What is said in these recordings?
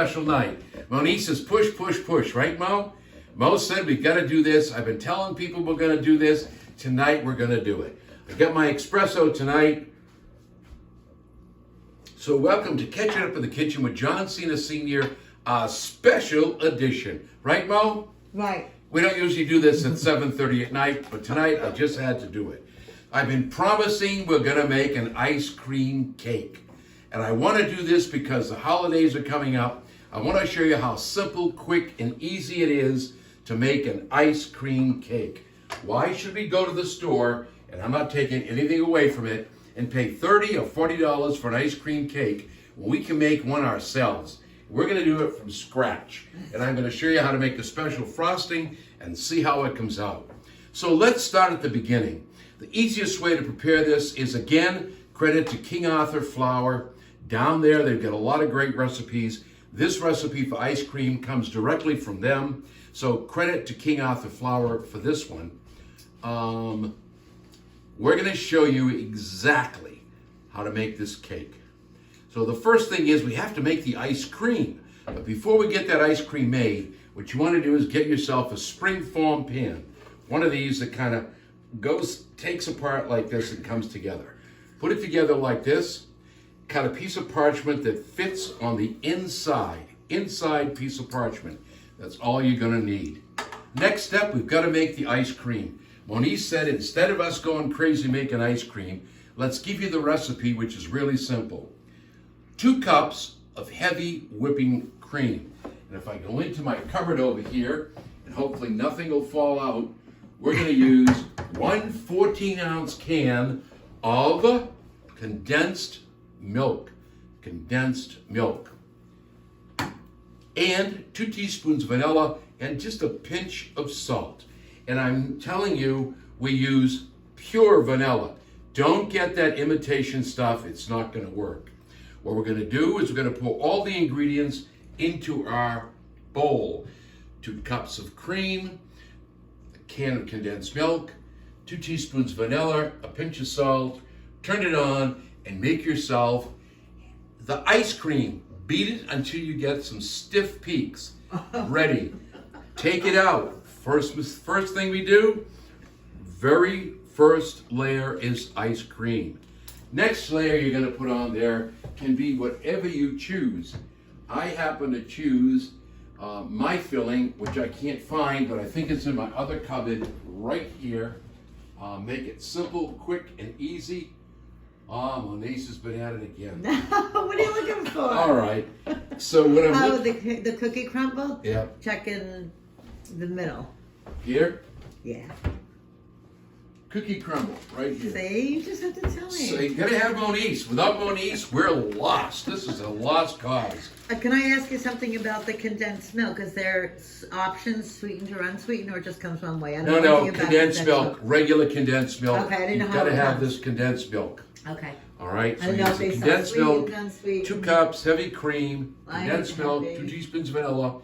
Special night. Monique says push, push, push, right, Mo? Mo said we got to do this. I've been telling people we're going to do this. Tonight we're going to do it. I got my espresso tonight. So welcome to Catching Up in the Kitchen with John Cena Sr., a special edition. Right, Mo? Right. We don't usually do this at 7:30 at night, but tonight I just had to do it. I've been promising we're going to make an ice cream cake. And I want to do this because the holidays are coming up. I want to show you how simple, quick, and easy it is to make an ice cream cake. Why should we go to the store, and I'm not taking anything away from it, and pay $30 or $40 for an ice cream cake when we can make one ourselves? We're going to do it from scratch. And I'm going to show you how to make the special frosting and see how it comes out. So let's start at the beginning. The easiest way to prepare this is, again, credit to King Arthur Flour. Down there, they've got a lot of great recipes. This recipe for ice cream comes directly from them. So credit to King Arthur Flour for this one. We're going to show you exactly how to make this cake. So the first thing is we have to make the ice cream. But before we get that ice cream made, what you want to do is get yourself a spring-form pan. One of these that kind of takes apart like this and comes together. Put it together like this. Cut a piece of parchment that fits on the inside piece of parchment. That's all you're going to need. Next step, we've got to make the ice cream. Monique said, instead of us going crazy making ice cream, let's give you the recipe, which is really simple. 2 cups of heavy whipping cream. And if I go into my cupboard over here, and hopefully nothing will fall out, we're going to use 1 14-ounce can of condensed milk, and 2 teaspoons vanilla, and just a pinch of salt. And I'm telling you, we use pure vanilla. Don't get that imitation stuff, it's not going to work. What we're going to do is we're going to pour all the ingredients into our bowl. 2 cups of cream, a can of condensed milk, 2 teaspoons vanilla, a pinch of salt. Turn it on and make yourself the ice cream. Beat it until you get some stiff peaks. Ready. Take it out. First thing we do, very first layer is ice cream. Next layer you're going to put on there can be whatever you choose. I happen to choose my filling, which I can't find, but I think it's in my other cupboard right here. Make it simple, quick, and easy. Monique has been at it again. What are you looking for? All right. So what I'm the cookie crumble? Yeah. Check in the middle. Here? Yeah. Cookie crumble, right here. See, you just have to tell me. So you gotta have Monique. Without Monique, we're lost. This is a lost cause. Can I ask you something about the condensed milk? Is there options, sweetened or unsweetened, or it just comes one way? I don't know No, anything about condensed milk, regular condensed milk. Okay, I didn't know You've how gotta it have comes. this condensed milk. Okay. All right, I so don't know use if the they sell condensed milk, sweetened, unsweetened. 2 cups, heavy cream, I condensed am milk, happy. 2 teaspoons vanilla,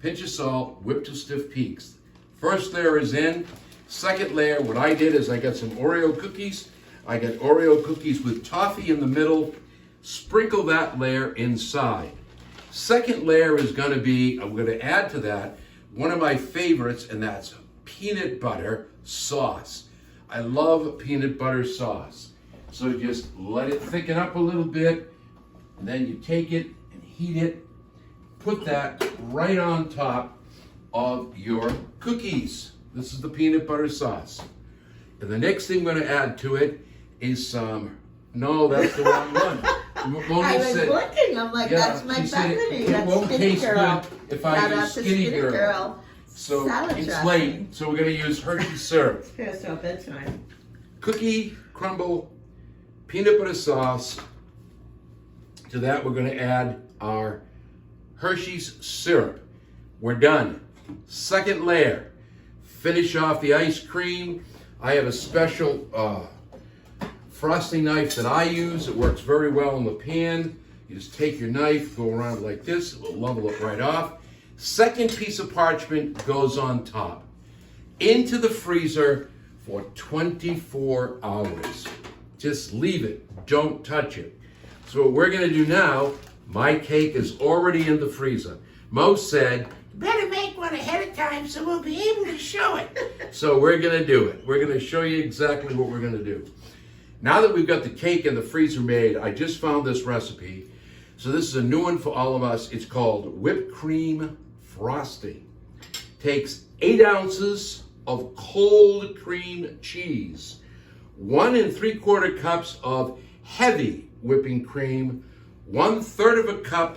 pinch of salt, whipped to stiff peaks. First layer is in. Second layer, what I did is I got some Oreo cookies. I got Oreo cookies with toffee in the middle. Sprinkle that layer inside. Second layer is going to be, I'm going to add to that one of my favorites, and that's peanut butter sauce. I love peanut butter sauce. So just let it thicken up a little bit, and then you take it and heat it. Put that right on top of your cookies. This is the peanut butter sauce. And the next thing I'm going to add to it is some, no, that's the wrong one. I was looking, I'm like, that's my favorite. It won't taste good if I use Skinny Girl. So Salad it's dressing. late, so we're going to use Hershey's syrup. It's past bedtime. Cookie crumble, peanut butter sauce. To that, we're going to add our Hershey's syrup. We're done. Second layer. Finish off the ice cream. I have a special frosting knife that I use. It works very well in the pan. You just take your knife, go around like this. It will level it right off. Second piece of parchment goes on top. Into the freezer for 24 hours. Just leave it. Don't touch it. So what we're going to do now, My cake is already in the freezer. Mo said, "You better make one ahead of time so we'll be able to show it." So we're going to do it. We're going to show you exactly what we're going to do. Now that we've got the cake in the freezer made, I just found this recipe. So this is a new one for all of us. It's called whipped cream frosting. Takes 8 ounces of cold cream cheese, 1 3/4 cups of heavy whipping cream, 1/3 of a cup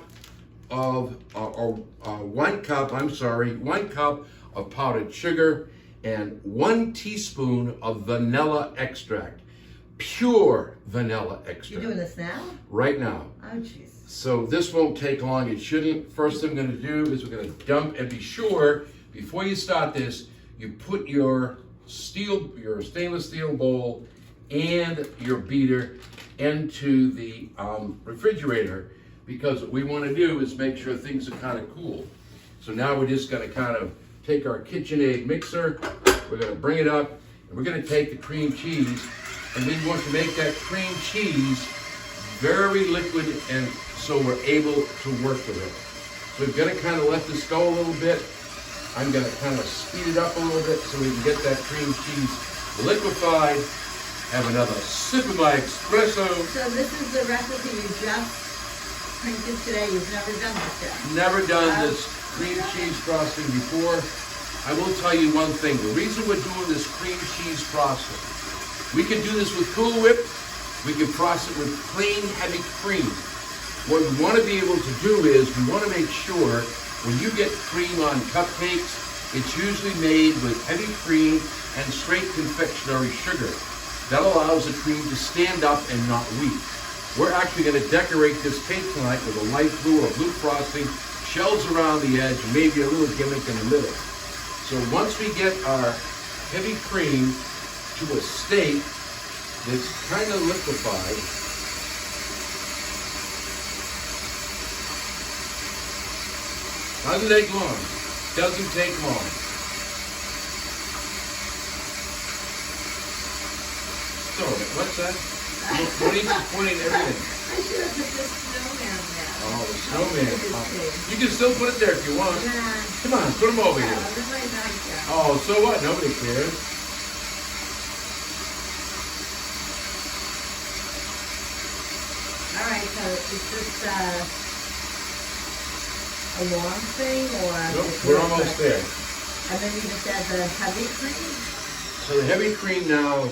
of, 1 cup of powdered sugar, and 1 teaspoon of vanilla extract, pure vanilla extract. You're doing this now? Right now. Oh, jeez. So this won't take long. It shouldn't. First thing I'm going to do is we're going to dump, and be sure before you start this, you put your stainless steel bowl and your beater into the refrigerator, because what we want to do is make sure things are kind of cool. So now we're just going to kind of take our KitchenAid mixer, we're going to bring it up, and we're going to take the cream cheese, and we want to make that cream cheese very liquid, and so we're able to work with it. So we're going to kind of let this go a little bit. I'm going to kind of speed it up a little bit so we can get that cream cheese liquefied. Have another sip of my espresso. So this is the recipe you just printed today. You've never done this yet. Never done this cream cheese frosting before. I will tell you one thing. The reason we're doing this cream cheese frosting, we can do this with Cool Whip. We can frost it with plain heavy cream. What we want to be able to do is we want to make sure when you get cream on cupcakes, it's usually made with heavy cream and straight confectionery sugar. That allows the cream to stand up and not weep. We're actually going to decorate this cake tonight with a light blue or blue frosting, shells around the edge, maybe a little gimmick in the middle. So once we get our heavy cream to a state that's kind of liquefied, doesn't take long. Doesn't take long. So, what's that? What are you pointing at everything? I should have put the snowman there. Oh, the snowman. You can still put it there if you want. Yeah. Come on, put them over here. This might not go. Oh, so what? Nobody cares. All right, so is this a long thing, or? Nope, we're almost there. And then you just add the heavy cream? So the heavy cream now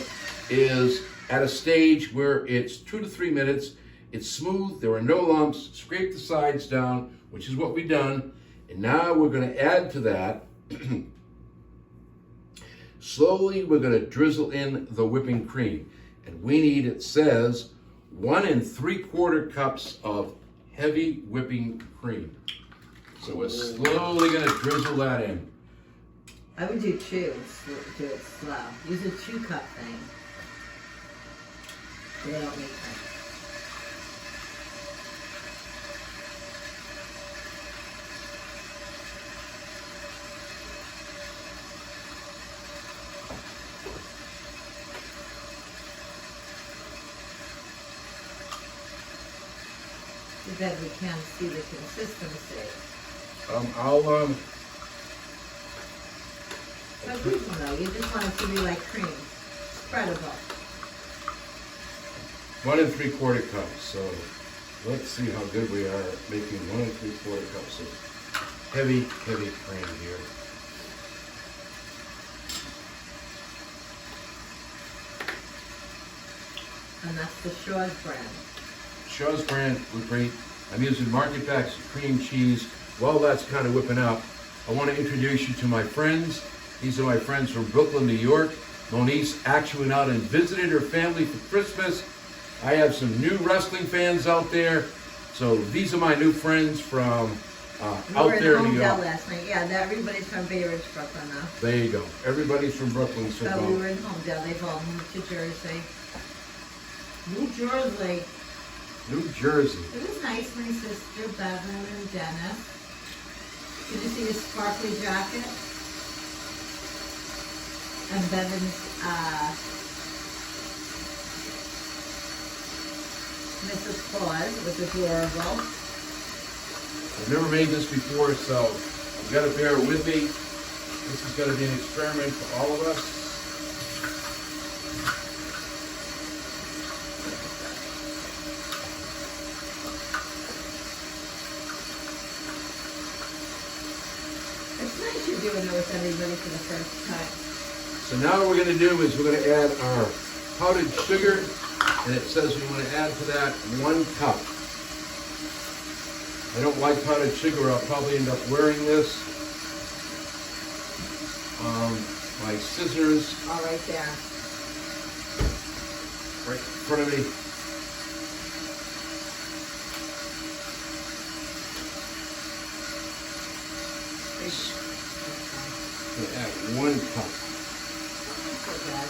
is at a stage where it's 2 to 3 minutes. It's smooth, there are no lumps. Scrape the sides down, which is what we've done. And now we're going to add to that. Slowly, we're going to drizzle in the whipping cream. And we need, it says, 1 3/4 cups of heavy whipping cream. So we're slowly going to drizzle that in. I would do 2. Do it slow. Use a 2-cup thing. They don't make that. Too bad we can't see the consistency. So good one though. You just want it to be like cream. Spreadable. 1 3/4 cups. So let's see how good we are making 1 3/4 cups of heavy cream here. And that's the Shaw's brand. Shaw's brand was great. I'm using Market Backs cream cheese. While that's kind of whipping up, I want to introduce you to my friends. These are my friends from Brooklyn, New York. Monique actually went out and visited her family for Christmas. I have some new wrestling fans out there. So these are my new friends from out there in New York. We were in Homedale last night. Yeah, everybody's from Bay Ridge, Brooklyn now. There you go. Everybody's from Brooklyn. So we were in Homedale. They've all moved to Jersey. New Jersey. New Jersey. It was nice. My sister, Bevan, and Dennis. Did you see his sparkly jacket? And Bevan's Mrs. Claus. It was adorable. I've never made this before, so you got to bear with me. This is going to be an experiment for all of us. It's nice you're doing it with everybody for the first time. So now what we're going to do is we're going to add our powdered sugar, and it says we want to add to that 1 cup. I don't like powdered sugar. I'll probably end up wearing this. My scissors All right there. right in front of me. I'm going to add 1 cup. So bad.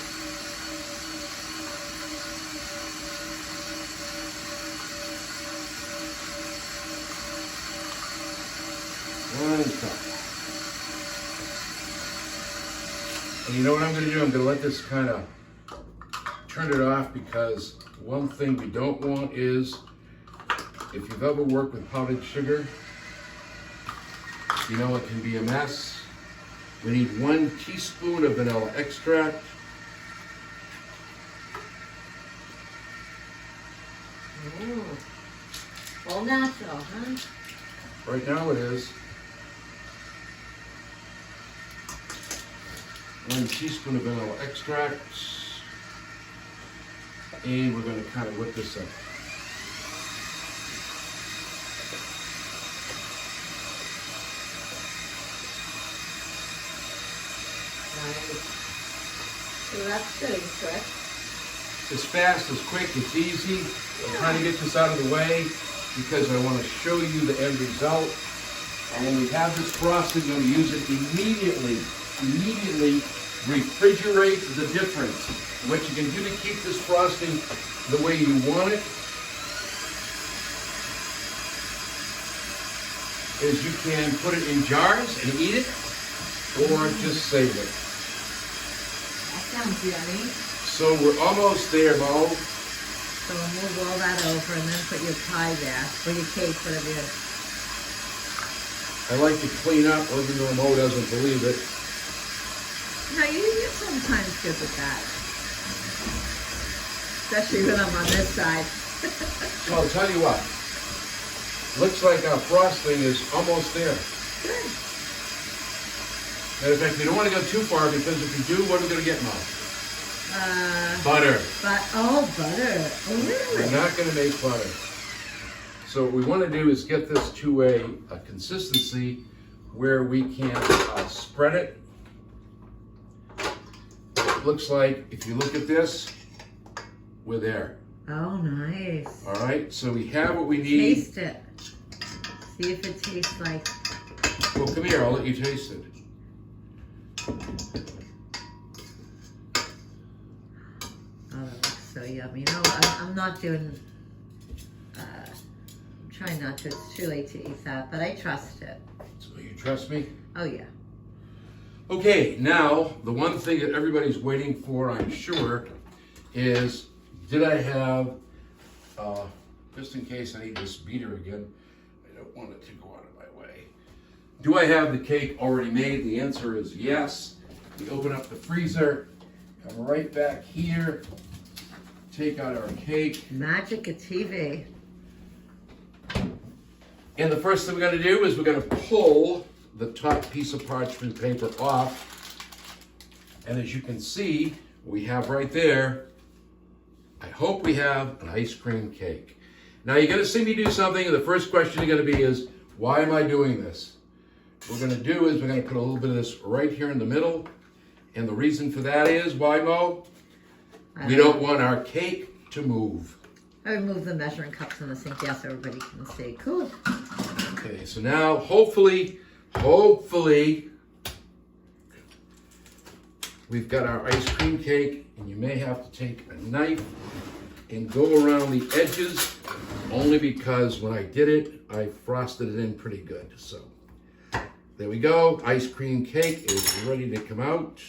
And you know what I'm going to do? I'm going to let this kind of turn it off, because one thing we don't want is, if you've ever worked with powdered sugar, you know it can be a mess. We need 1 teaspoon of vanilla extract. Ooh. All natural, huh? Right now it is. 1 teaspoon of vanilla extract. And we're going to kind of whip this up. Nice. So that's good and quick. It's fast, it's quick, it's easy. I'm trying to get this out of the way because I want to show you the end result. And when we have this frosting, I'm going to use it immediately. Immediately refrigerate the difference. What you can do to keep this frosting the way you want it is you can put it in jars and eat it, or just save it. That sounds yummy. So we're almost there, Mo. So we'll move all that over and then put your pie there, or your cake, whatever it is. I like to clean up, even though Mo doesn't believe it. No, you're sometimes good with that. Especially when I'm on this side. So I'll tell you what. Looks like our frosting is almost there. Good. Matter of fact, we don't want to go too far, because if we do, what are we going to get, Mo? Butter. Butter. Oh, really? We're not going to make butter. So what we want to do is get this to a consistency where we can spread it. It looks like, if you look at this, we're there. Oh, nice. All right, so we have what we need. Taste it. See if it tastes like... Well, come here, I'll let you taste it. Oh, that looks so yummy. No, I'm not doing... I'm trying not to. It's too late to eat that, but I trust it. So you trust me? Oh, yeah. Okay, now, the one thing that everybody's waiting for, I'm sure, is, did I have, just in case I need this beater again, I don't want it to go out of my way. Do I have the cake already made? The answer is yes. We open up the freezer, come right back here, take out our cake. Magic of TV. And the first thing we're going to do is we're going to pull the top piece of parchment paper off. And as you can see, we have right there, I hope we have an ice cream cake. Now you're going to see me do something, and the first question you're going to be is, why am I doing this? What we're going to do is we're going to put a little bit of this right here in the middle. And the reason for that is, why, Mo? We don't want our cake to move. I remove the measuring cups in the sink, yes, everybody can see. Cool. Okay, so now hopefully, we've got our ice cream cake, and you may have to take a knife and go around the edges, only because when I did it, I frosted it in pretty good. So there we go. Ice cream cake is ready to come out.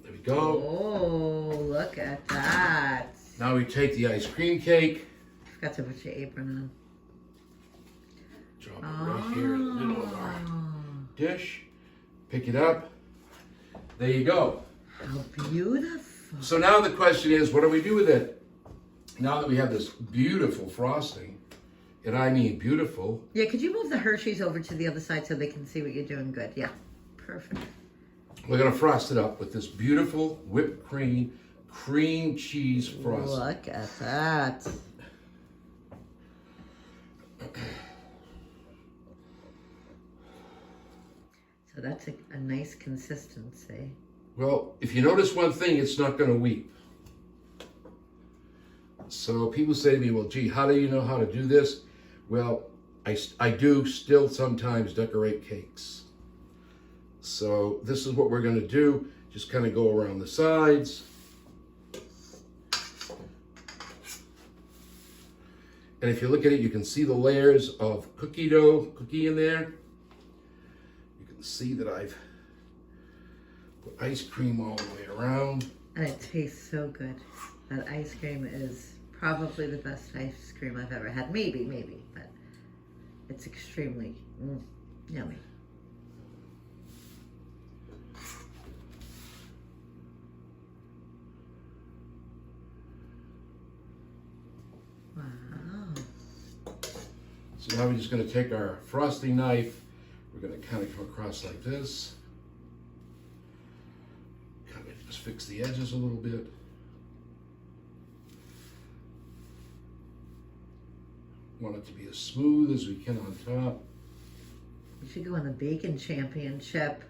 There we go. Oh, look at that. Now we take the ice cream cake. Forgot to put your apron on. dish, pick it up. There you go. How beautiful. So now the question is, what do we do with it? Now that we have this beautiful frosting, and I mean beautiful. Yeah, could you move the Hershey's over to the other side so they can see what you're doing good? Yeah, perfect. We're gonna frost it up with this beautiful whipped cream cheese frosting. Look at that. So that's a nice consistency. Well, if you notice one thing, it's not gonna weep. So people say to me, well, gee, how do you know how to do this? Well, I do still sometimes decorate cakes. So this is what we're gonna do. Just kind of go around the sides. And if you look at it, you can see the layers of cookie in there. You can see that I've put ice cream all the way around. And it tastes so good. That ice cream is probably the best ice cream I've ever had. Maybe, but it's extremely yummy. Wow. So now we're just going to take our frosting knife. We're going to kind of come across like this. Kind of just fix the edges a little bit. Want it to be as smooth as we can on top. You should go on the baking championship.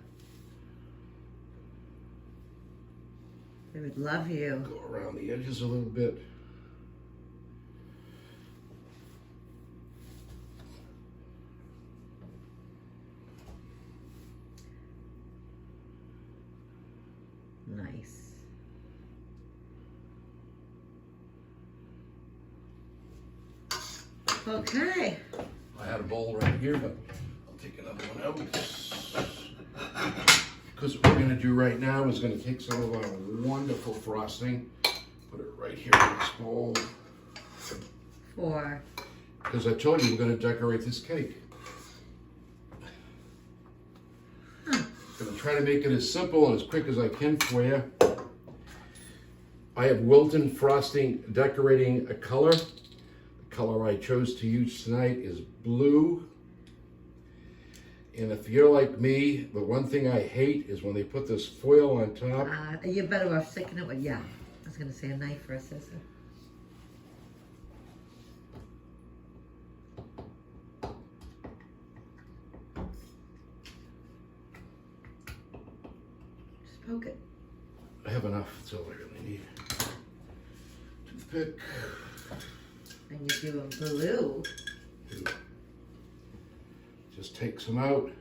They would love you. Go around the edges a little bit. Nice. Okay. I had a bowl right here, but I'll take another one out. Because what we're going to do right now is going to take some of our wonderful frosting, put it right here in this bowl. Because I told you we're going to decorate this cake. I'm going to try to make it as simple and as quick as I can for you. I have Wilton frosting decorating a color. The color I chose to use tonight is blue. And if you're like me, the one thing I hate is when they put this foil on top. You're better off sticking it with, yeah. I was going to say a knife or a scissor. Just poke it. I have enough, that's all I really need. Toothpick. And you do a blue. Just take some out.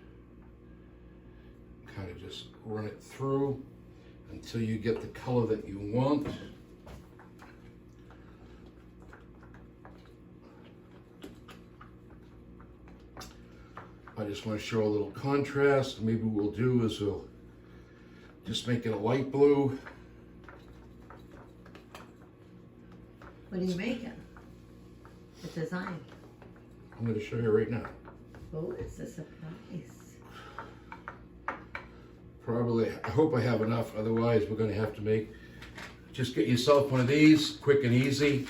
Kind of just run it through until you get the color that you want. I just want to show a little contrast. Maybe what we'll do is we'll just make it a light blue. What are you making? The design. I'm going to show you right now. Oh, it's a surprise. Probably, I hope I have enough, otherwise we're going to have to make, just get yourself one of these, quick and easy.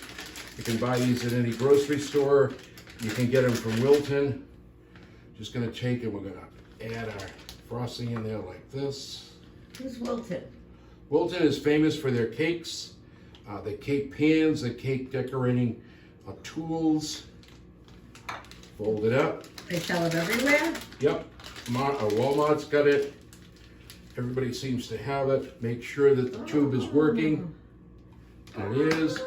You can buy these at any grocery store. You can get them from Wilton. Just going to take and we're going to add our frosting in there like this. Who's Wilton? Wilton is famous for their cakes, the cake pans, the cake decorating tools. Fold it up. They sell it everywhere? Yep, Walmart's got it. Everybody seems to have it. Make sure that the tube is working. And it is.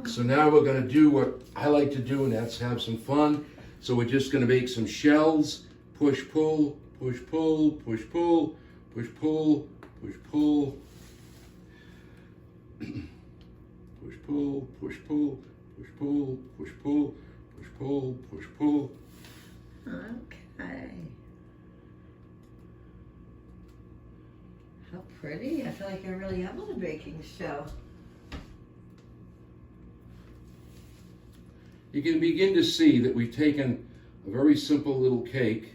So now we're going to do what I like to do, and that's have some fun. So we're just going to make some shells. Push, pull, push, pull, push, pull, push, pull, push, pull. Push, pull, push, pull, push, pull, push, pull, push, pull, push, pull. Okay. How pretty. I feel like I really am on a baking show. You can begin to see that we've taken a very simple little cake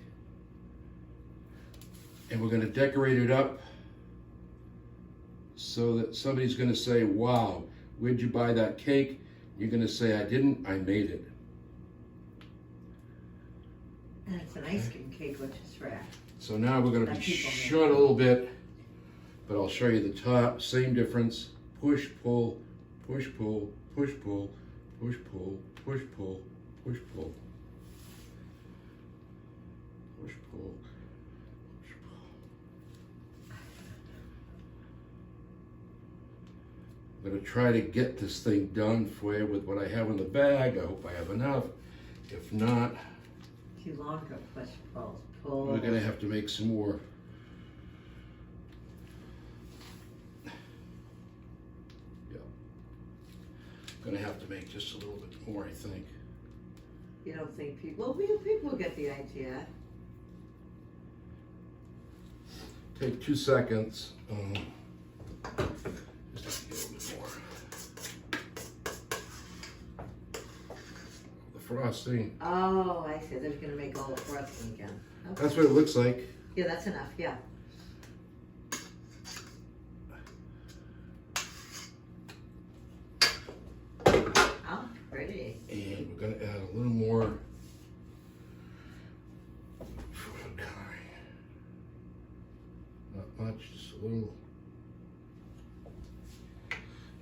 And we're going to decorate it up so that somebody's going to say, wow, where'd you buy that cake? You're going to say, I didn't, I made it. And it's an ice cream cake, which is rare. So now we're going to That be people make. short a little bit, but I'll show you the top. Same difference. Push, pull, push, pull, push, pull, push, pull, push, pull, push, pull. Push, pull, push, pull. I'm going to try to get this thing done for you with what I have in the bag. I hope I have enough. If not, Too long to push, pull. we're going to have to make some more. Yeah. Going to have to make just a little bit more, I think. You don't think people, well, people get the idea. Take 2 seconds. Just a little bit more. The frosting. Oh, I see. They're gonna make all the frosting again. Okay. That's what it looks like. Yeah, that's enough. Yeah. Oh, pretty. And we're going to add a little more. Not much, just a little.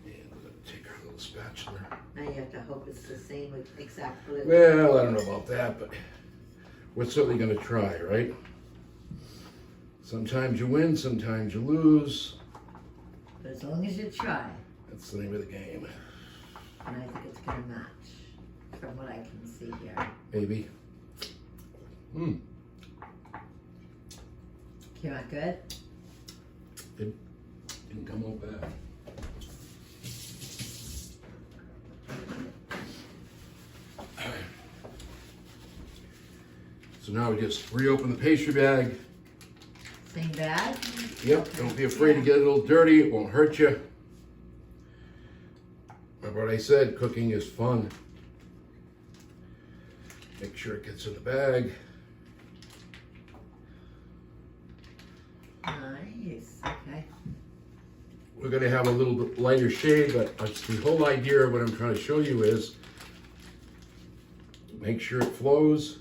And we're going to take our little spatula. Now you have to hope it's the same exact blue. Well, I don't know about that, but we're certainly going to try, right? Sometimes you win, sometimes you lose. But as long as you try, That's the name of the game. and I think it's gonna match from what I can see here. Maybe. Came out good? Didn't come out bad. So now we just reopen the pastry bag. Same bag? Yep, don't be afraid to get a little dirty, it won't hurt you. Remember what I said, cooking is fun. Make sure it gets in the bag. Nice. Okay. We're gonna have a little bit lighter shade, but the whole idea of what I'm trying to show you is make sure it flows.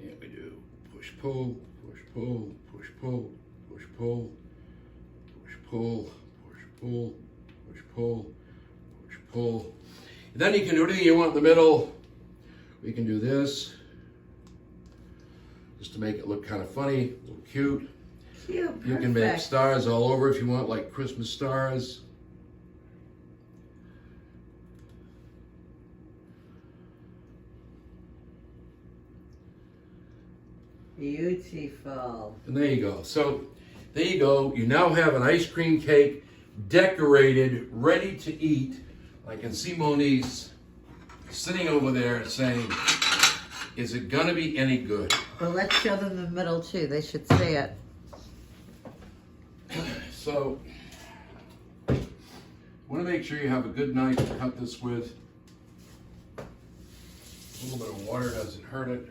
And we do push, pull, push, pull, push, pull, push, pull, push, pull, push, pull, push, pull, push, pull. And then you can do anything you want in the middle. We can do this just to make it look kind of funny, a little cute. Cute. You can make Perfect. stars all over if you want, like Christmas stars. Beautiful. And there you go. So there you go. You now have an ice cream cake decorated, ready to eat. I can see Moniz sitting over there saying, is it gonna be any good? Well, let's show them the middle too. They should see it. So, want to make sure you have a good knife to cut this with. A little bit of water doesn't hurt it.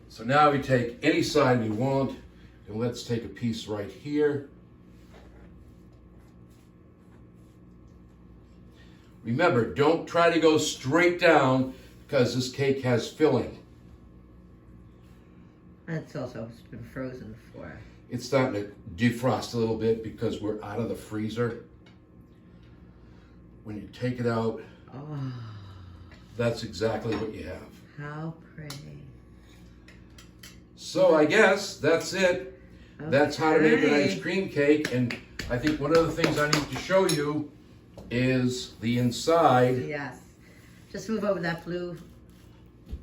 So now we take any side we want, and let's take a piece right here. Remember, don't try to go straight down because this cake has filling. It's also been frozen for. It's starting to defrost a little bit because we're out of the freezer. When you take it out, Oh, that's exactly what you have. how pretty. So I guess that's it. That's how to make an Okay. ice cream cake. And I think one of the things I need to show you is the inside. Yes. Just move over that blue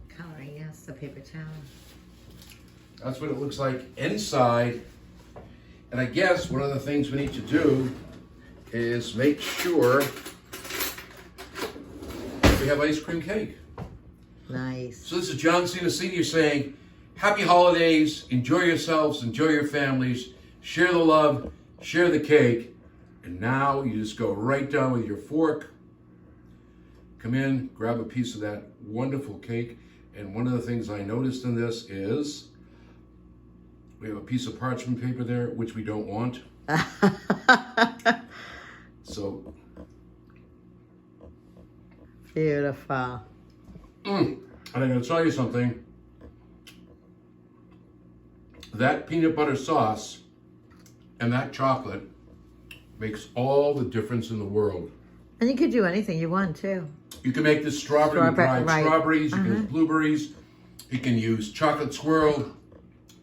coloring. Yes, the paper towel. That's what it looks like inside. And I guess one of the things we need to do is make sure we have ice cream cake. Nice. So this is John Cena Sr. saying, happy holidays, enjoy yourselves, enjoy your families, share the love, share the cake. And now you just go right down with your fork, come in, grab a piece of that wonderful cake. And one of the things I noticed in this is We have a piece of parchment paper there, which we don't want. So. Beautiful. And I'm going to tell you something. That peanut butter sauce and that chocolate makes all the difference in the world. And you could do anything you want, too. You can make this strawberry with dried right. strawberries. You can use blueberries. You can use chocolate swirl,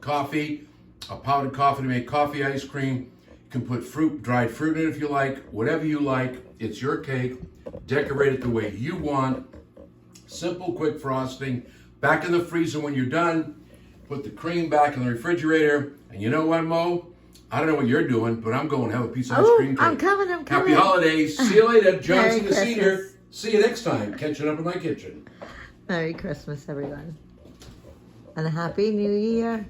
coffee, a powdered coffee to make coffee ice cream. You can put dried fruit in it if you like. Whatever you like. It's your cake. Decorate it the way you want. Simple, quick frosting. Back in the freezer when you're done. Put the cream back in the refrigerator. And you know what, Mo? I don't know what you're doing, but I'm going to have a piece of ice cream cake. I'm coming. Happy holidays. See you later. John Cena Merry Sr. Christmas. See you next time. Catching up in my kitchen. Merry Christmas, everyone. And a Happy New Year.